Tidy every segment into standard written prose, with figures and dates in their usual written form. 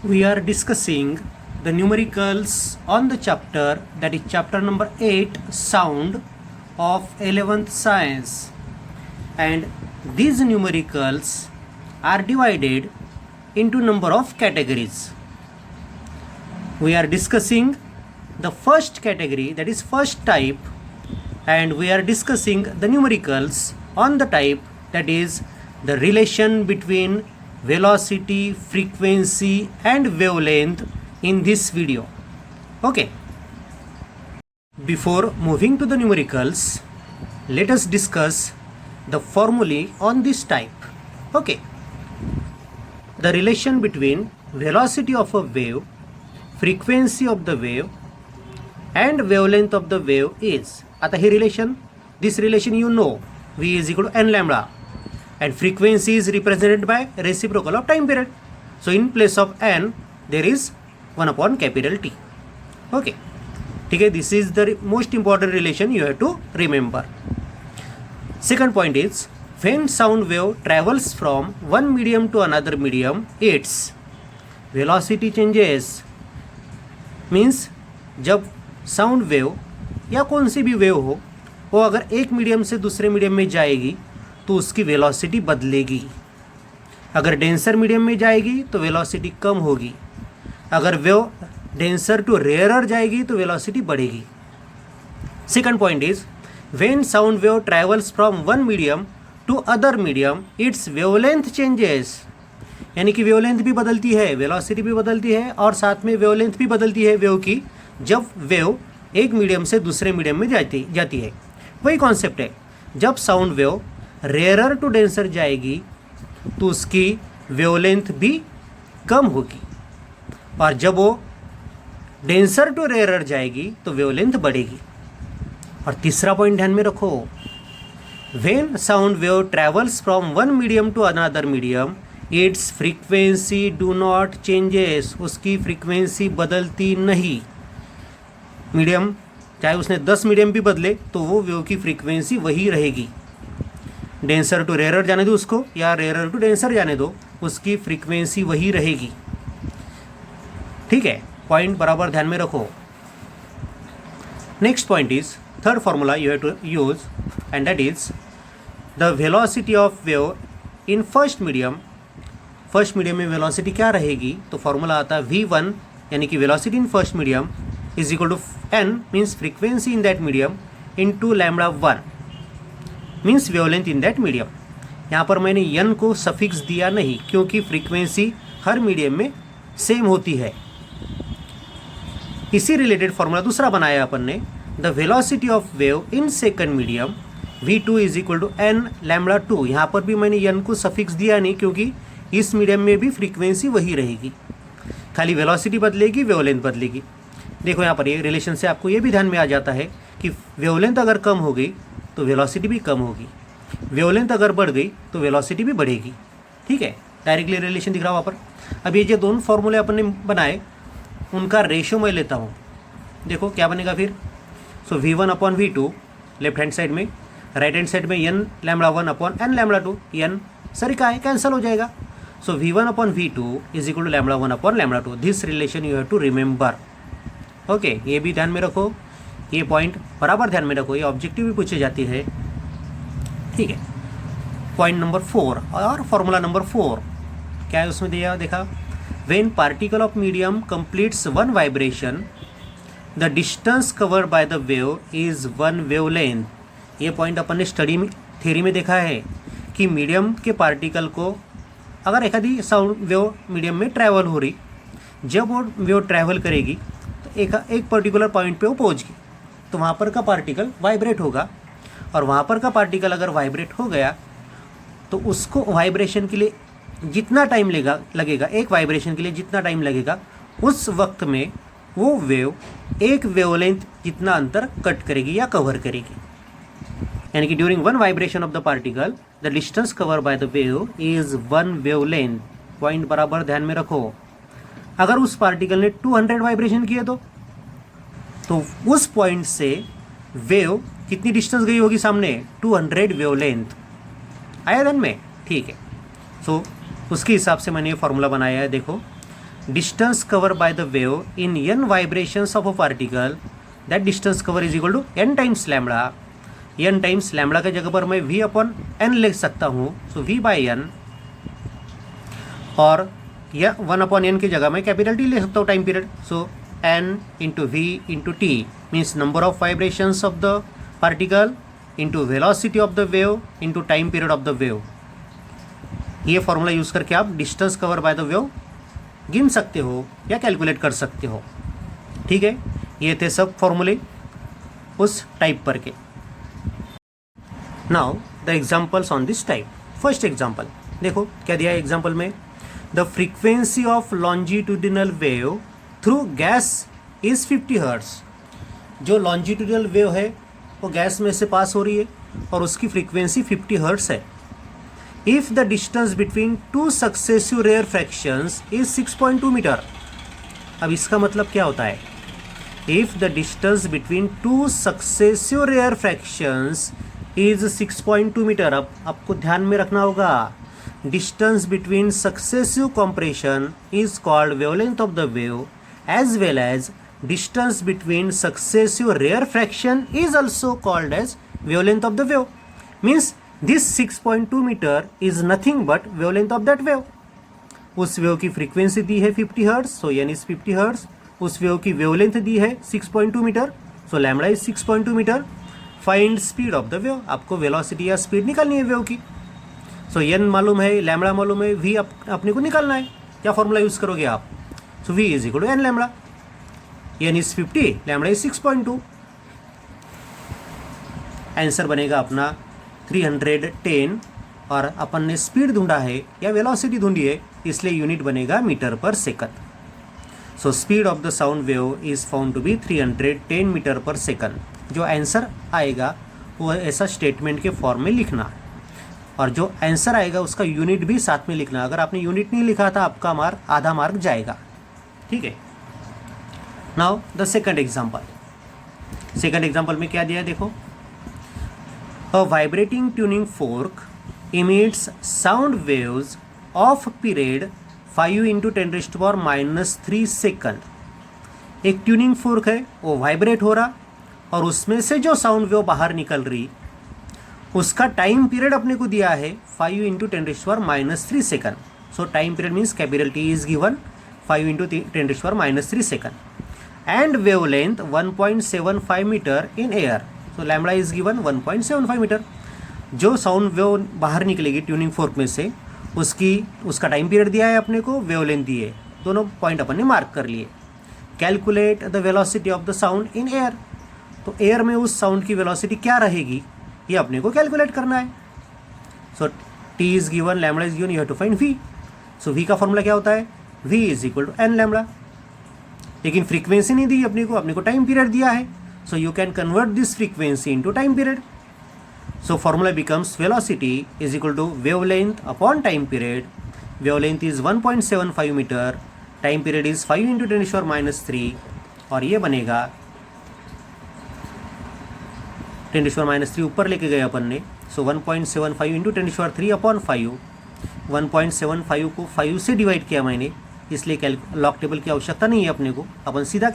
We are discussing the numericals on the chapter, that is chapter number 8, sound of 11th science, and these numericals are divided into number of categories. We are discussing the first category, that is first type, and we are discussing the numericals on the type, that is the relation between velocity, frequency and wavelength in this video. Okay. Before moving to the numericals, let us discuss the formulae on this type. Okay. The relation between velocity of a wave, frequency of the wave and wavelength of the wave is, आता हे relation, this relation you know, V is equal to n lambda, and frequency is represented by reciprocal of time period. So in place of n there is 1 upon capital T. Okay, ठीक है, this is the most important relation you have to remember. Second point is, when sound wave travels from one medium to another medium, its velocity changes. Means जब sound wave या कौन सी भी wave हो, वो अगर एक मीडियम से दूसरे मीडियम में जाएगी तो उसकी वेलोसिटी बदलेगी. अगर डेंसर मीडियम में जाएगी तो वेलोसिटी कम होगी. अगर वेव डेंसर टू रेयरर जाएगी तो वेलोसिटी बढ़ेगी. Second point is, when sound wave travels from one medium to other medium, its wavelength changes. यानी कि वेवलेंथ भी बदलती है, वेलोसिटी भी बदलती है और साथ में वेवलेंथ भी बदलती है वेव की, जब वेव एक मीडियम से दूसरे मीडियम में जाती है. वही कॉन्सेप्ट है, जब sound wave rarer to denser जाएगी तो उसकी वेवलेंथ भी कम होगी, और जब वो डेंसर टू रेयरर जाएगी तो वेवलेंथ बढ़ेगी. और तीसरा पॉइंट ध्यान में रखो, when sound wave travels from one medium to another medium, its frequency do not changes. उसकी फ्रीक्वेंसी बदलती नहीं. मीडियम चाहे उसने 10 मीडियम भी बदले तो वो वेव की फ्रीक्वेंसी वही रहेगी. डेंसर टू रेयरर जाने दो उसको, या रेयरर टू डेंसर जाने दो, उसकी फ्रीक्वेंसी वही रहेगी. ठीक है, पॉइंट बराबर ध्यान में रखो. Next point is, third formula you have to use, and that is the velocity of wave in first medium. First medium में वेलोसिटी क्या रहेगी, तो फॉर्मूला आता है V1, यानी कि velocity in first medium is equal to n, means frequency in that medium, into lambda 1, means wavelength in that medium. यहाँ पर मैंने n को सफिक्स दिया नहीं, क्योंकि फ्रीक्वेंसी हर मीडियम में सेम होती है. इसी रिलेटेड फॉर्मूला दूसरा बनाया अपन ने, the velocity of wave in second medium V2 is equal to n lambda 2. यहाँ पर भी मैंने n को सफिक्स दिया नहीं, क्योंकि इस मीडियम में भी फ्रीक्वेंसी वही रहेगी, खाली वेलोसिटी बदलेगी, वेवलेंथ बदलेगी. देखो यहाँ पर ये रिलेशन से आपको ये भी ध्यान में आ जाता है कि वेवलेंथ अगर कम हो गई तो वेलोसिटी भी कम होगी, वेवलेंथ अगर बढ़ गई तो वेलोसिटी भी बढ़ेगी. ठीक है, डायरेक्टली रिलेशन दिख रहा वहाँ पर. अब ये जो दोनों फॉर्मूले अपन ने बनाए, उनका रेशो मैं लेता हूँ. देखो क्या बनेगा फिर. So V1 upon V2 left hand side में, राइट हैंड साइड में n lambda 1 upon n lambda 2. n sir क्या है, कैंसिल हो जाएगा. So V1 upon V2 is equal to lambda 1 upon lambda 2. This relation you have to remember. Okay, ये भी ध्यान में रखो, ये पॉइंट बराबर ध्यान में रखो, ये ऑब्जेक्टिव भी पूछे जाती है. ठीक है, पॉइंट नंबर 4 और फॉर्मूला नंबर 4 क्या है उसमें दिया, देखा, when particle of medium completes one vibration, the distance covered by the wave is one wavelength. ये पॉइंट अपन ने स्टडी में, थ्योरी में देखा है कि मीडियम के पार्टिकल को अगर एक आधी साउंड वेव मीडियम में ट्रैवल हो रही, जब वो वेव ट्रैवल करेगी तो एक पर्टिकुलर पॉइंट पे वो पहुंच गई, तो वहाँ पर का पार्टिकल वाइब्रेट होगा, और वहाँ पर का पार्टिकल अगर वाइब्रेट हो गया तो उसको वाइब्रेशन के लिए जितना टाइम लगेगा, एक वाइब्रेशन के लिए जितना टाइम लगेगा, उस वक्त में वो वेव एक वेवलेंथ जितना अंतर कट करेगी या कवर करेगी. यानी कि during one vibration of the particle the distance cover by the wave is one wavelength. Point बराबर ध्यान में रखो. अगर उस पार्टिकल ने 200 वाइब्रेशन किए तो उस पॉइंट से वेव कितनी डिस्टेंस गई होगी सामने, 200 वेवलेंथ. आया ध्यान में. ठीक है, सो उसके हिसाब से मैंने ये फॉर्मूला बनाया है. देखो, distance covered by the wave in n vibrations of a particle, that distance cover is equal to n times lambda. n times lambda के जगह पर मैं v अपॉन n लिख सकता हूँ, सो v बाई n, और या 1 अपॉन n की जगह मैं कैपिटल टी ले सकता हूँ time period. So n into V into T means number of vibrations of the particle into velocity of the wave into time period of the wave. ये formula use करके आप distance cover by the wave गिन सकते हो या calculate कर सकते हो. ठीक है, ये थे सब फॉर्मूले उस टाइप पर के. Now the examples on this type. First example देखो क्या दिया है एग्जाम्पल में. The frequency of longitudinal wave through gas is 50 hertz. जो लॉन्जिट्यूडिनल वेव है वो गैस में से पास हो रही है और उसकी फ्रीक्वेंसी 50 हर्ट्ज है. If the distance between two successive rarefactions is 6.2 metre. अब इसका मतलब क्या होता है. If the distance between two successive rarefactions is 6.2 metre. अब आपको ध्यान में रखना होगा, distance between successive compression is called wavelength of the wave, as well as distance between successive rarefaction is also called as wavelength of the wave. Means this 6.2 metre is nothing but wavelength of that wave. उस wave की frequency दी है 50 hertz, so n is 50 hertz. उस wave की wavelength दी है 6.2 metre, so lambda is 6.2 metre. Find speed of the wave. आपको velocity या स्पीड निकालनी है वेव की. सो एन मालूम है, लैम्बडा मालूम है, वी अपने को निकालना है. क्या फॉर्मूला यूज़ करोगे आप. So V is equal to N lambda. N is 50, lambda is 6.2. Answer बनेगा अपना 310. और अपन ने स्पीड ढूंढा है या वेलोसिटी ढूंढी है, इसलिए यूनिट बनेगा मीटर पर second. So speed of the sound wave is found to be 310 metre पर सेकंड. जो आंसर आएगा वो ऐसा स्टेटमेंट के फॉर्म में लिखना, और जो आंसर आएगा उसका यूनिट भी साथ में लिखना. अगर आपने यूनिट नहीं लिखा था आपका मार्क आधा मार्क जाएगा. ठीक है. Now the second example. Second example में क्या दिया है देखो. A vibrating tuning fork emits sound waves of period 5 into 10 raised to power minus 3 second. एक ट्यूनिंग फोर्क है, वो वाइब्रेट हो रहा और उसमें से जो साउंड वेव बाहर निकल रही उसका टाइम पीरियड अपने को दिया है 5 into 10 raised to power minus 3 second. So time period means capital T is given 5 into 10 raised to power minus 3 second. And wavelength 1.75 metre in air. So lambda is given 1.75 metre. जो sound wave बाहर निकलेगी tuning fork में से उसका time period दिया है अपने को, वेव लेंथ दी है. दोनों पॉइंट अपन ने मार्क कर लिए. Calculate the velocity of the sound in air. तो एयर में उस साउंड की वेलोसिटी क्या रहेगी ये अपने को कैलकुलेट करना है. So T is given, lambda is given, you have to find V. So V का फॉर्मूला क्या होता है, V is equal to N lambda. लेकिन फ्रीक्वेंसी नहीं दी अपने को टाइम पीरियड दिया है. So you can convert this frequency into time period. So formula becomes velocity is equal to wavelength upon time period. Wavelength is 1.75 meter. Time period is 5 into 10 to the power minus 3. और ये बनेगा 10 to the power minus 3 ऊपर लेके गए अपन ने. So 1.75 into 10 to the power 3 upon 5. 1.75 को 5 से divide किया मैंने, इसलिए लॉग टेबल की आवश्यकता नहीं है अपने को. अपन सीधा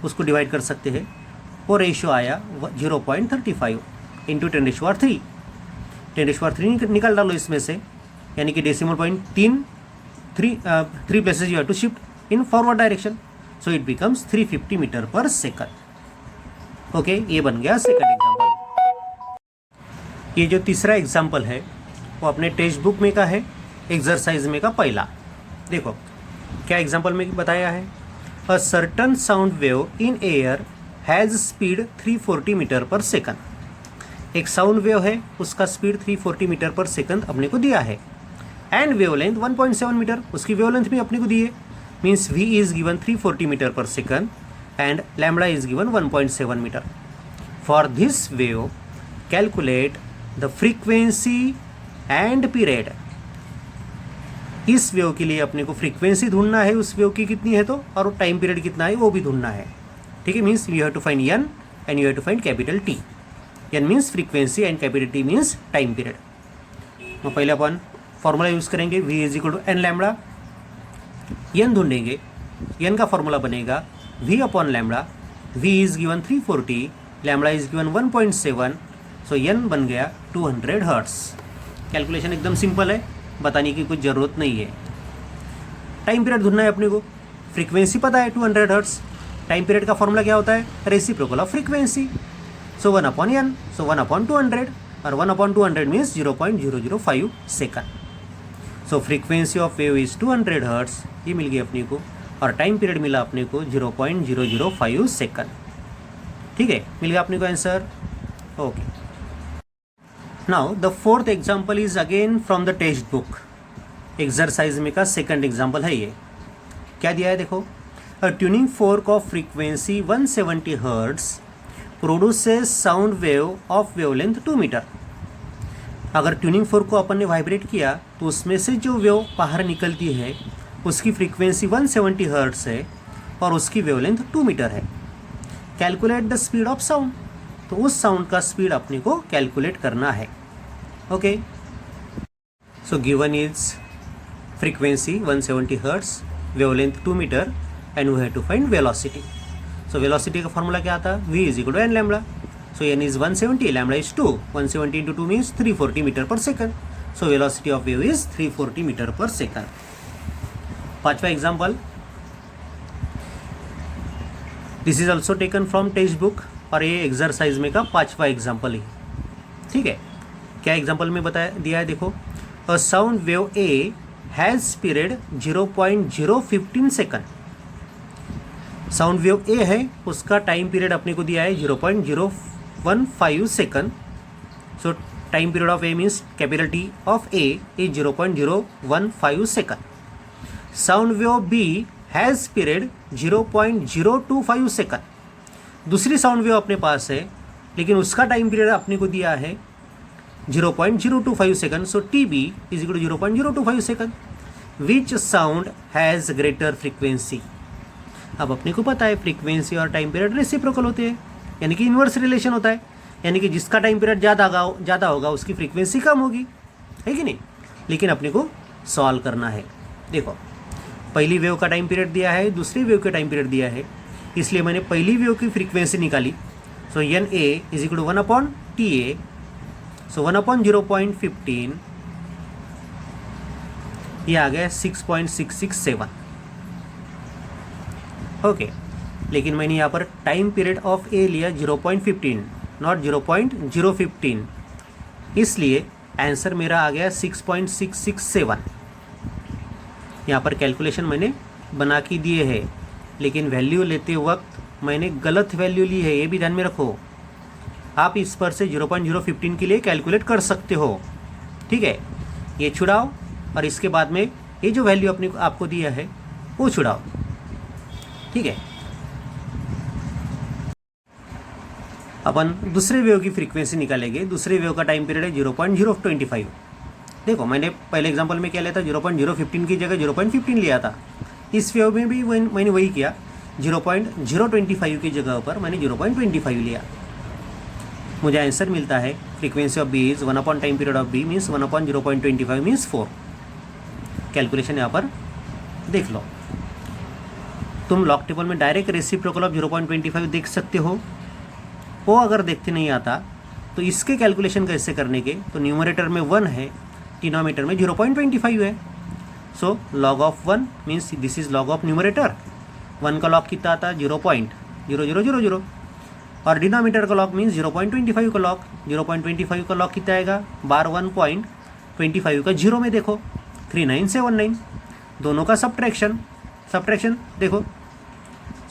उसको डिवाइड कर सकते हैं. वो रेशियो आया 0.35 into 10 to the power 3. 10 to the power 3 निकाल डालो इसमें से, यानी कि decimal point 3 places you have to shift in forward direction. So it becomes 350 metre पर सेकंड. ओके, ये बन गया सेकंड एग्जाम्पल. ये जो तीसरा एग्जाम्पल है वो अपने टेक्स्ट बुक में का है, एक्सरसाइज में का पहला. देखो क्या एग्जाम्पल में बताया है. A certain sound wave in air has speed 340 metre पर सेकंड. एक साउंड वेव है, उसका स्पीड 340 मीटर पर सेकंड अपने को दिया है. एंड वेवलेंथ 1.7 मीटर, उसकी वेवलेंथ भी अपने को दी है. Means V is given 340 metre पर second and lambda is given 1.7 metre. For this wave calculate the frequency and period. इस वेव के लिए अपने को फ्रीक्वेंसी ढूंढना है उस वेव की कितनी है तो, और टाइम पीरियड कितना है वो भी ढूंढना है. ठीक है. Means you have to find n and you have to find capital T. N means frequency and capital T means time period. तो पहले अपन फॉर्मूला यूज़ करेंगे, V is equal to N lambda. N ढूंढेंगे, n का formula बनेगा v upon lambda, v is given 340, lambda is given 1.7, so n बन गया 200 hertz. Calculation एकदम सिंपल है, बताने की कुछ ज़रूरत नहीं है। टाइम पीरियड ढूंढना है अपने को, फ्रीक्वेंसी पता है 200 हर्ट्स, टाइम पीरियड का फॉर्मूला क्या होता है, reciprocal of frequency, so 1 upon n, so 1 upon 200, और 1 upon 200 means 0.005 second. So frequency of wave is 200 hertz, ये मिल गई अपने को, और टाइम पीरियड मिला अपने को 0.005 सेकंड। ठीक है, मिल गया अपने को answer. Okay, now the fourth example is again from the text book. Exercise में का सेकंड एग्जाम्पल है ये। क्या दिया है देखो, a tuning fork of frequency 170 hertz produces sound wave of wavelength 2 metre. अगर ट्यूनिंग फोर्क को अपन ने वाइब्रेट किया तो उसमें से जो वेव बाहर निकलती है उसकी फ्रीक्वेंसी 170 हर्ट्स है और उसकी वेवलेंथ 2 मीटर है। Calculate the speed of sound, तो उस साउंड का स्पीड अपने को कैलकुलेट करना है। Okay, so given is frequency 170 hertz, wavelength 2 metre, and we have to find velocity. So velocity का फॉर्मूला क्या आता, v is equal to N lambda, so n is 170, lambda is 2, 170 into 2 means 340 metre पर second, so velocity of wave is 340 metre पर second. पांचवा example, this is also taken from textbook, और ये exercise में का पांचवा example है। ठीक है, क्या एग्जाम्पल में बताया दिया है देखो, a sound wave A has period 0.015 second. Sound wave A है, उसका टाइम पीरियड अपने को दिया है 0.015 second. So time period of A means capital T of A is 0.015 second. Sound wave B has period 0.025 second. दूसरी sound wave अपने पास है, लेकिन उसका टाइम पीरियड अपने को दिया है 0.025 second. So T B is equal to 0.025 second. Which sound has greater frequency. अब अपने को पता है फ्रीक्वेंसी और टाइम पीरियड रेसिप्रोकल होते हैं, यानी कि इन्वर्स रिलेशन होता है, यानी कि जिसका टाइम पीरियड ज़्यादा होगा उसकी फ्रीक्वेंसी कम होगी, है कि नहीं। लेकिन अपने को सॉल्व करना है। देखो, पहली वेव का टाइम पीरियड दिया है, दूसरी वेव का टाइम पीरियड दिया है, इसलिए मैंने पहली वेव की फ्रीक्वेंसी निकाली। So N A is equal to 1 upon T A, so 1 upon 0.15, ये आ गया 6.667। ओके, लेकिन मैंने यहाँ पर टाइम पीरियड ऑफ ए लिया 0.15, नॉट 0.015, इसलिए आंसर मेरा आ गया 6.667। यहाँ पर कैलकुलेशन मैंने बना के दिए है, लेकिन वैल्यू लेते वक्त मैंने गलत वैल्यू ली है, ये भी ध्यान में रखो। आप इस पर से 0.015 के लिए कैलकुलेट कर सकते हो। ठीक है, ये छुड़ाओ और इसके बाद में ये जो वैल्यू अपने आपको दिया है वो छुड़ाओ। ठीक है, अपन दूसरे वेव की फ्रीक्वेंसी निकालेंगे। दूसरे वेव का टाइम पीरियड है 0.025। देखो, मैंने पहले एग्जांपल में क्या लिया था, 0.015 की जगह 0.15 लिया था। इस वेव में भी मैंने वही किया, 0.025 की जगह पर मैंने 0.25 लिया। मुझे आंसर मिलता है frequency of B is 1 upon time period of B means 1 upon 0.25 means 4। Calculation यहाँ पर देख लो। तुम लॉग टेबल में डायरेक्ट रेसिप्रोकल ऑफ 0.25 देख सकते हो, वो अगर देखते नहीं आता तो इसके कैलकुलेशन कैसे करने के, तो न्यूमरेटर में 1 है, डिनोमिनेटर में 0.25 है। So log of 1 means this is log of numerator. 1 का लॉग कितना आता है 0.0000, और डिनोमिनेटर का लॉग मीन्स 0.25 का लॉग। 0.25 का लॉग कितना आएगा, बार 1.25 का 0 में देखो 3979। दोनों का सब्ट्रैक्शन देखो,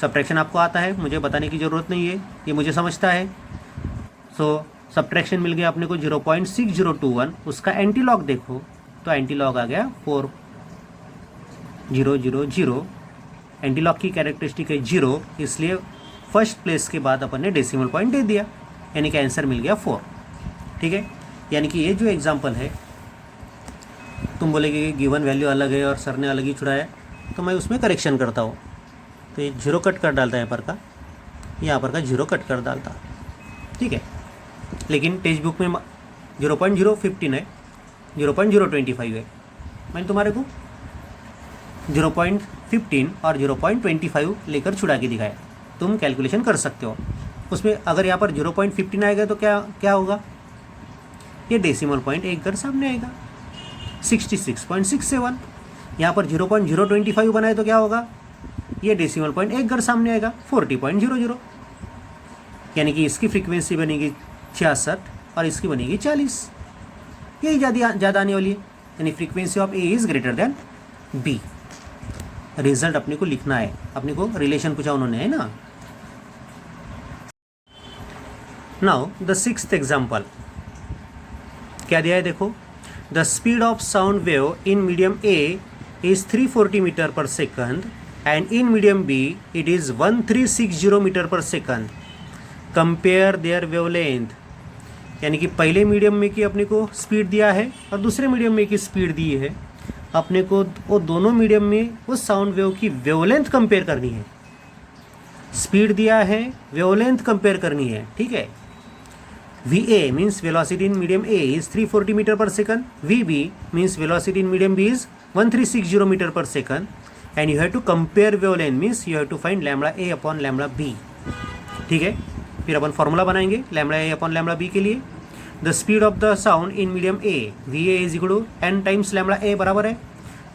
सब्ट्रैक्शन आपको आता है, मुझे बताने की ज़रूरत नहीं है, ये मुझे समझता है। सो सब्ट्रैक्शन मिल गया अपने को 0.6021। उसका एंटी लॉग देखो तो एंटी लॉग आ गया 4000। एंटी लॉग की कैरेक्टरिस्टिक है 0, इसलिए फर्स्ट प्लेस के बाद अपन ने डेसिमल पॉइंट दे दिया, यानी कि आंसर मिल गया 4। ठीक है, यानी कि ये जो एग्जाम्पल है, तुम बोलेगे कि गिवन वैल्यू अलग है और सर ने अलग ही छुड़ाया, तो मैं उसमें करेक्शन करता हूँ। तो ये 0 कट कर डालता है यहाँ पर का 0 कट कर डालता। ठीक है, लेकिन टेक्स्ट बुक में 0.015 है, 0.025 है। मैंने तुम्हारे को 0.15 और 0.25 लेकर छुड़ा के दिखाया। तुम कैलकुलेशन कर सकते हो। उसमें अगर यहाँ पर 0.15 आएगा तो क्या क्या होगा, ये डेसिमल पॉइंट एक घर सामने आएगा 66.67। यहाँ पर 0.025 बनाए तो क्या होगा, ये डेसिमल पॉइंट एक घर सामने आएगा 40.00। यानी कि इसकी फ्रीक्वेंसी बनेगी 66 और इसकी बनेगी 40। यही ज़्यादा आने वाली है, यानी frequency of A is greater than B. Result अपने को लिखना है, अपने को रिलेशन पूछा उन्होंने, है ना। नाउ द सिक्स्थ एग्जाम्पल क्या दिया है देखो। The speed of sound wave in medium A is 340 metre पर second and in medium B it is 1360 metre पर सेकंड। कंपेयर देयर वेवलेंथ, यानी कि पहले मीडियम में की अपने को स्पीड दिया है और दूसरे मीडियम में की स्पीड दी है। अपने को वो दोनों मीडियम में उस साउंड वेव की वेवलेंथ कंपेयर करनी है। स्पीड दिया है, वेवलेंथ कंपेयर करनी है, ठीक है। VA means velocity in medium A is 340 metre पर second, VB means velocity in medium B is 1360 metre पर second and you have to compare wavelength means you have to find lambda A upon lambda B, ठीक है। फिर अपन formula बनाएंगे lambda A upon lambda B के लिए। The speed of the sound in medium A VA is equal to n times lambda A बराबर है।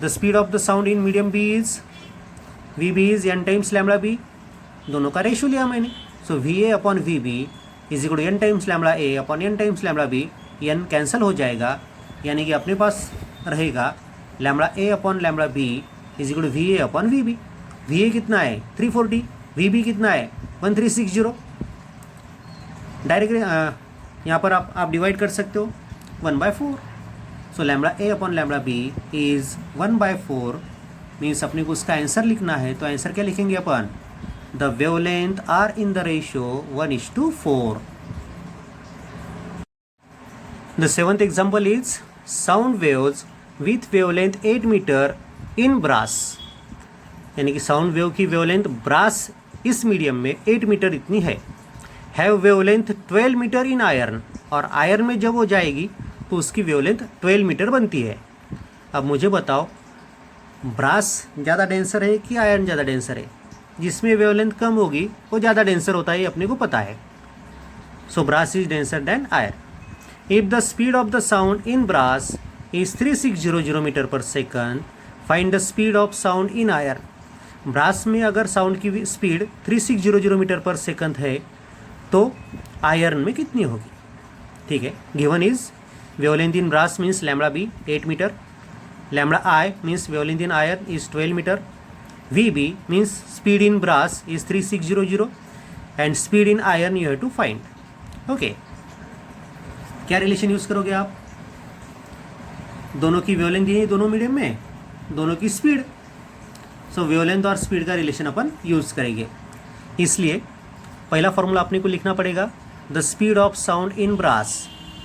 The speed of the sound in medium B is VB is n times lambda B। दोनों का ratio लिया मैंने, so VA upon VB is equal to n times lambda A upon n times lambda B। n cancel हो जाएगा, यानी कि अपने पास रहेगा lambda A upon lambda B is equal to VA upon VB। VA कितना है 340, VB कितना है 1360। डायरेक्ट यहाँ पर आप डिवाइड कर सकते हो 1/4। सो lambda A upon lambda B is 1/4 means अपने को उसका आंसर लिखना है, तो आंसर क्या लिखेंगे अपन, the wavelength are in the ratio 1:4। The seventh example is sound waves with wavelength 8 metre in brass, यानी कि साउंड वेव की वेवलेंथ ब्रास इस मीडियम में 8 मीटर इतनी है। Have wavelength 12 metre in iron, और आयरन में जब वो जाएगी तो उसकी वेवलेंथ 12 मीटर बनती है। अब मुझे बताओ ब्रास ज़्यादा डेंसर है कि आयरन ज़्यादा डेंसर है। जिसमें वेवलेंथ कम होगी वो ज़्यादा डेंसर होता है, ये अपने को पता है। So brass is denser than iron. If the speed of the sound in brass is 3600 metre पर second, find the speed of sound in iron. Brass में अगर साउंड की स्पीड 3600 मीटर पर सेकंड है तो आयरन में कितनी होगी, ठीक है। Given is wavelength in brass means lambda B 8 metre, lambda I means wavelength in iron is 12 metre, VB means speed in brass is 3600 and speed in iron you have to find. Okay, क्या relation use करोगे आप, दोनों की wavelength दी है दोनों medium में, दोनों की स्पीड, सो वेवलेंथ और स्पीड का रिलेशन अपन यूज़ करेंगे। इसलिए पहला फॉर्मूला अपने को लिखना पड़ेगा, the speed of sound in brass,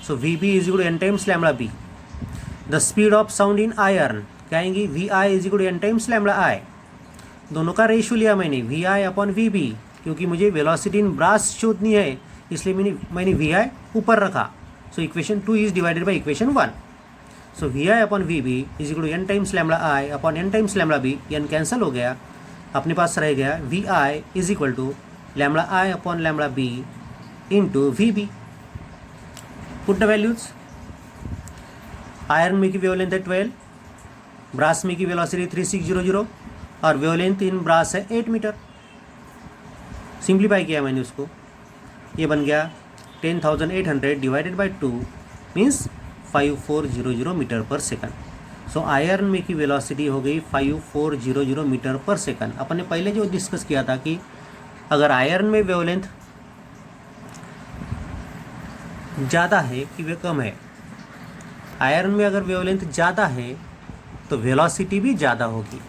so VB is equal to n times lambda B। The speed of sound in iron क्या आएंगी, VI is equal to n times lambda I। दोनों का रेशियो लिया मैंने VI अपॉन VB, क्योंकि मुझे velocity in brass शोधनी है इसलिए मैंने VI ऊपर रखा। So equation 2 is divided by equation 1। So VI upon VB is equal to n times lambda I upon n times lambda B। n cancel हो गया, अपने पास रह गया VI is equal to lambda I upon lambda B into VB। Put the values. Iron में की wavelength है 12, brass में की वेलोसिटी 3600 और वेवलेंथ इन ब्रास है 8 मीटर। सिंप्लीफाई किया मैंने उसको, ये बन गया 10,800 डिवाइडेड बाई 2 मीन्स 5400 मीटर पर सेकंड। सो आयरन में की वेलोसिटी हो गई 5400 मीटर पर सेकंड। अपन ने पहले जो डिस्कस किया था कि अगर आयरन में वेवलेंथ ज़्यादा है कि वे कम है, आयरन में अगर वेवलेंथ ज़्यादा है तो वेलोसिटी भी ज़्यादा होगी,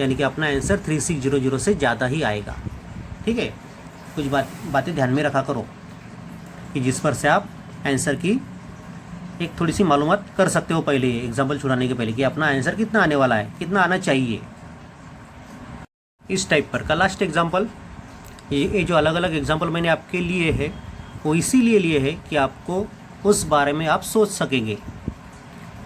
यानी कि अपना आंसर 3600 से ज़्यादा ही आएगा, ठीक है। कुछ बातें ध्यान में रखा करो कि जिस पर से आप आंसर की एक थोड़ी सी मालूमात कर सकते हो पहले एग्जाम्पल छुड़ाने के पहले, कि अपना आंसर कितना आने वाला है, कितना आना चाहिए। इस टाइप पर का लास्ट एग्जाम्पल, ये जो अलग अलग एग्जाम्पल मैंने आपके लिए है वो इसीलिए लिए है कि आपको उस बारे में आप सोच सकेंगे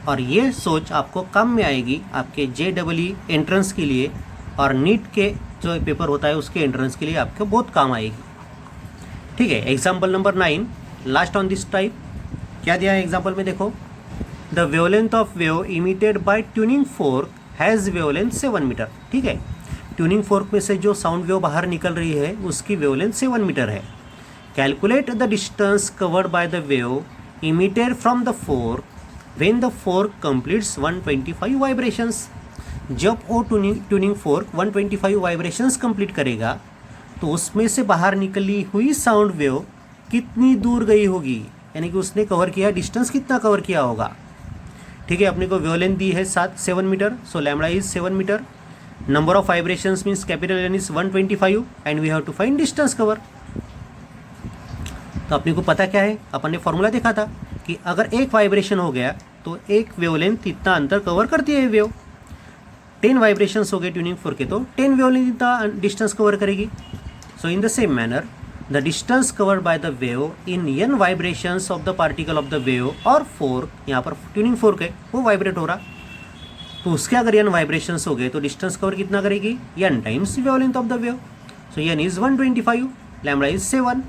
और ये सोच आपको काम में आएगी आपके JEE एंट्रेंस के लिए और नीट के जो पेपर होता है उसके एंट्रेंस के लिए आपको बहुत काम आएगी। ठीक है, example number 9 last on this type क्या दिया है एग्जाम्पल में, देखो the wavelength of wave emitted by tuning fork has wavelength 7 metre. ठीक है, ट्यूनिंग फोर्क में से जो साउंड वेव बाहर निकल रही है उसकी वेवलेंथ 7 मीटर है। Calculate the distance covered by the wave emitted from the fork when the fork completes 125 vibrations. जब वो ट्यूनिंग फोर्क 125 वाइब्रेशंस कंप्लीट करेगा तो उसमें से बाहर निकली हुई साउंड वेव कितनी दूर गई होगी, यानी कि उसने कवर किया डिस्टेंस कितना कवर किया होगा। ठीक है, अपने को वेवलेंथ दी है 7 metre, so lambda is 7 metre. Number of vibrations means capital N is 125 and we have to find distance cover. तो अपने को पता क्या है, अपन ने फॉर्मूला देखा था कि अगर एक वाइब्रेशन हो गया तो एक वेवलेंथ इतना अंतर कवर करती है वेव। 10 वाइब्रेशंस हो गए ट्यूनिंग फोर्क के तो 10 वेवलेंथ इतना डिस्टेंस कवर करेगी। So in the same manner the distance covered by the wave in n vibrations of the particle of the wave और फोर्क, यहाँ पर ट्यूनिंग फोर्क है वो वाइब्रेट हो रहा, तो उसके अगर n वाइब्रेशंस हो गए तो डिस्टेंस कवर कितना करेगी, n times wavelength of the wave. So n is 125, lambda is 7,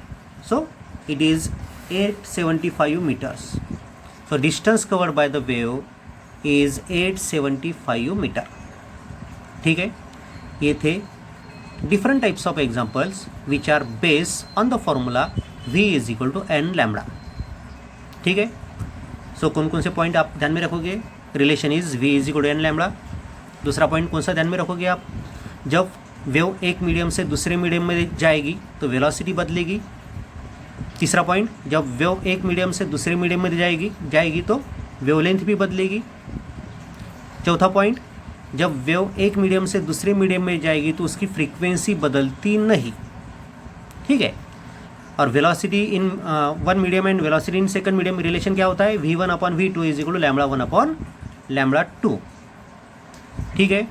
so it is 875 metres. So distance covered by the wave is 875 metre. ठीक है, ये थे different types of examples which are based on the formula v is equal to n lambda। ठीक है, सो कौन कौन से point आप ध्यान में रखोगे, relation is v is equal to n lambda. दूसरा पॉइंट कौन सा ध्यान में रखोगे आप, जब वेव एक मीडियम से दूसरे मीडियम में जाएगी तो वेलोसिटी बदलेगी। तीसरा पॉइंट, जब वेव एक मीडियम से दूसरे मीडियम में जाएगी तो वेवलेंथ भी बदलेगी। चौथा पॉइंट, जब वेव एक मीडियम से दूसरे मीडियम में जाएगी तो उसकी फ्रीक्वेंसी बदलती नहीं। ठीक है, और velocity in one medium and velocity in second medium relation क्या होता है, v1/v2 is equal to lambda 1/लैम्बडा 2। ठीक है,